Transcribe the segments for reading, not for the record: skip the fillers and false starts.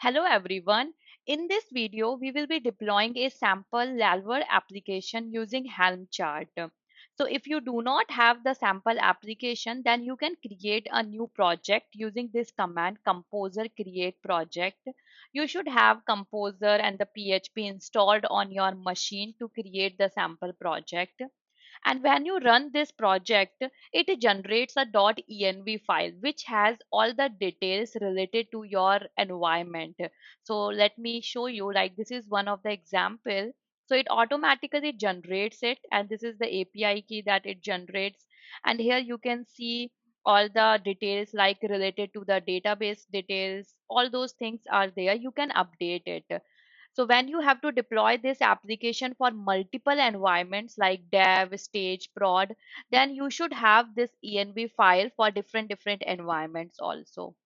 Hello everyone. In this video, we will be deploying a sample Laravel application using Helm chart. So if you do not have the sample application, then you can create a new project using this command composer create project. You should have composer and the PHP installed on your machine to create the sample project. And when you run this project, it generates a .env file which has all the details related to your environment. So let me show you, like this is one of the example. So it automatically generates it, and this is the API key that it generates. And here you can see all the details like related to the database details. All those things are there. You can update it. So when you have to deploy this application for multiple environments like dev, stage, prod, then you should have this env file for different environments also.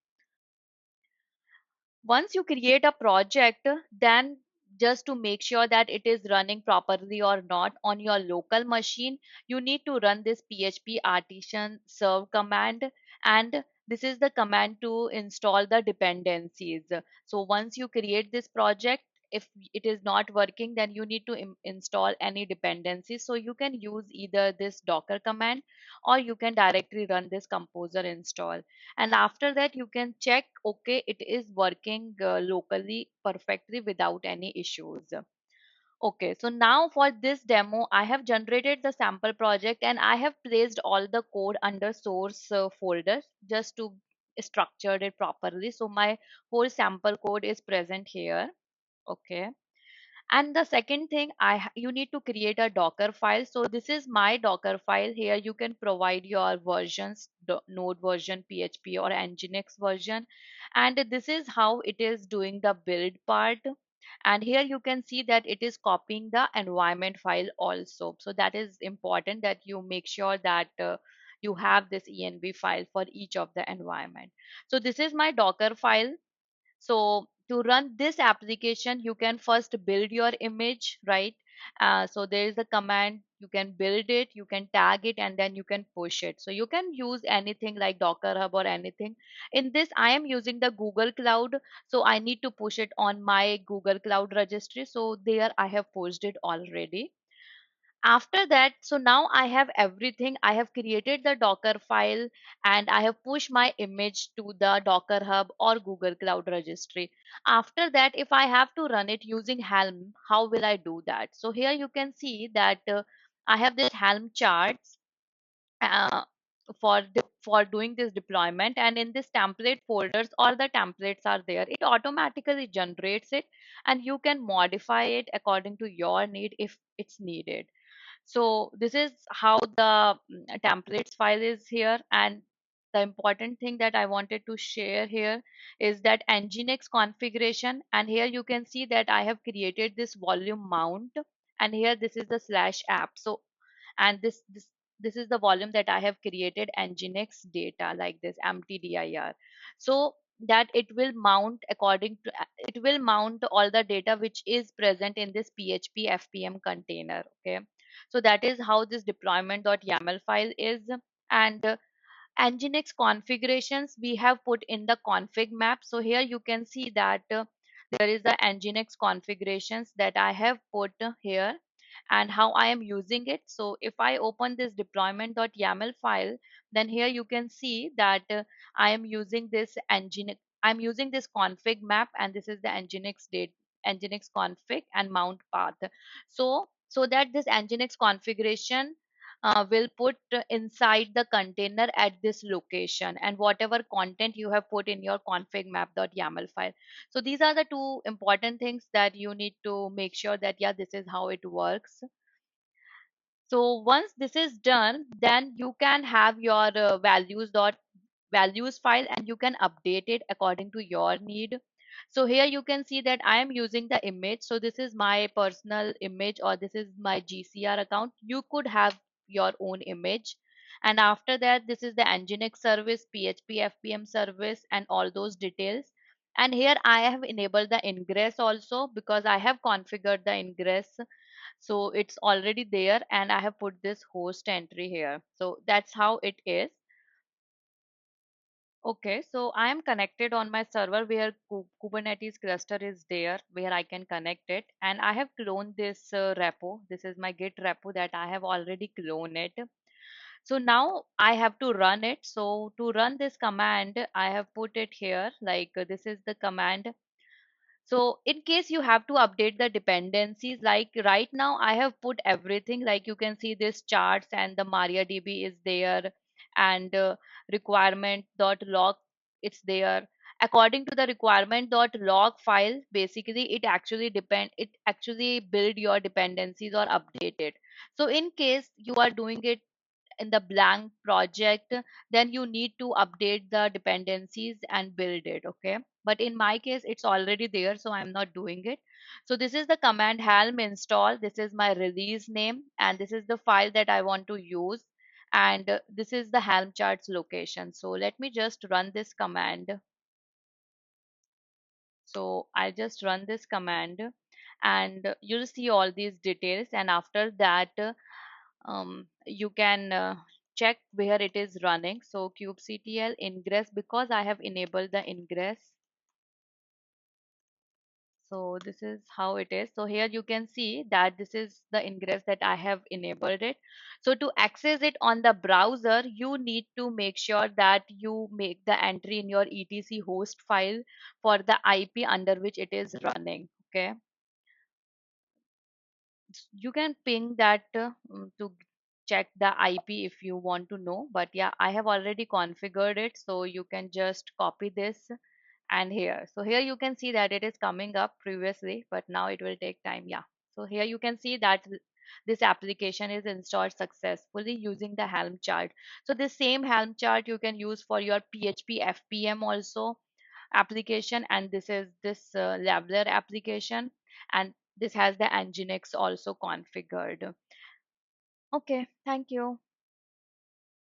Once you create a project, then just to make sure that it is running properly or not on your local machine, you need to run this php artisan serve command, and this is the command to install the dependencies. So once you create this project, if it is not working, then you need to install any dependencies. So you can use either this docker command, or you can directly run this composer install, and after that you can check, okay, it is working locally perfectly without any issues. Okay, so now for this demo I have generated the sample project, and I have placed all the code under source folder just to structure it properly. So my whole sample code is present here. Okay, and the second thing, you need to create a Docker file. So this is my Docker file. Here you can provide your versions, Node version, PHP or Nginx version. And this is how it is doing the build part. And here you can see that it is copying the environment file also. So that is important that you make sure that you have this env file for each of the environment. So this is my Docker file. So to run this application, you can first build your image, right? So there is a command, you can build it, you can tag it, and then you can push it. So you can use anything like Docker Hub or anything. In this, I am using the Google Cloud. So I need to push it on my Google Cloud registry. So there I have pushed it already. After that, so now I have everything. I have created the Docker file, and I have pushed my image to the Docker Hub or Google Cloud registry. After that, if I have to run it using Helm, how will I do that? So here you can see that I have this Helm charts uh, for doing this deployment, and in this template folders, all the templates are there. It automatically generates it, and you can modify it according to your need if it's needed. So this is how the templates file is here. And the important thing that I wanted to share here is that nginx configuration, and here you can see that I have created this volume mount, and here this is the slash app. So and this is the volume that I have created nginx data, like this mtdir, so that it will mount according to, it will mount all the data which is present in this php fpm container. Okay, so that is how this deployment.yaml file is. And nginx configurations we have put in the config map. So here you can see that there is the nginx configurations that I have put here, and how I am using it. So if I open this deployment.yaml file, then here you can see that I am using this nginx, I'm using this config map, and this is the nginx date, nginx config and mount path. So that this nginx configuration will put inside the container at this location, and whatever content you have put in your config map.yaml file. So these are the two important things that you need to make sure that, yeah, this is how it works. So once this is done, then you can have your values file, and you can update it according to your need. So here you can see that I am using the image. So this is my personal image, or this is my GCR account. You could have your own image. And after that, this is the nginx service, php fpm service, and all those details. And here I have enabled the ingress also, because I have configured the ingress. So it's already there, and I have put this host entry here. So that's how it is. Okay, so I am connected on my server where Kubernetes cluster is there, where I can connect it. And I have cloned this repo. This is my Git repo that I have already cloned it. So now I have to run it. So to run this command, I have put it here. Like this is the command. So in case you have to update the dependencies, like right now I have put everything, like you can see this charts and the MariaDB is there, and requirement.log, it's there. According to the requirement.log file, basically it actually build your dependencies or update it. So in case you are doing it in the blank project, then you need to update the dependencies and build it. Okay, but in my case it's already there, so I'm not doing it. So this is the command helm install. This is my release name, and this is the file that I want to use, and this is the helm charts location. So let me just run this command. So I just run this command, and you'll see all these details. And after that, you can check where it is running. So kubectl ingress, because I have enabled the ingress. So this is how it is. So here you can see that this is the ingress that I have enabled it. So to access it on the browser, you need to make sure that you make the entry in your etc host file for the IP under which it is running. Okay, you can ping that to check the IP if you want to know. But yeah, I have already configured it, so you can just copy this and here. So here you can see that it is coming up previously, but now it will take time. Yeah. So here you can see that this application is installed successfully using the Helm chart. So the same Helm chart you can use for your PHP FPM also application, and this is this Laravel application, and this has the nginx also configured. Okay, thank you.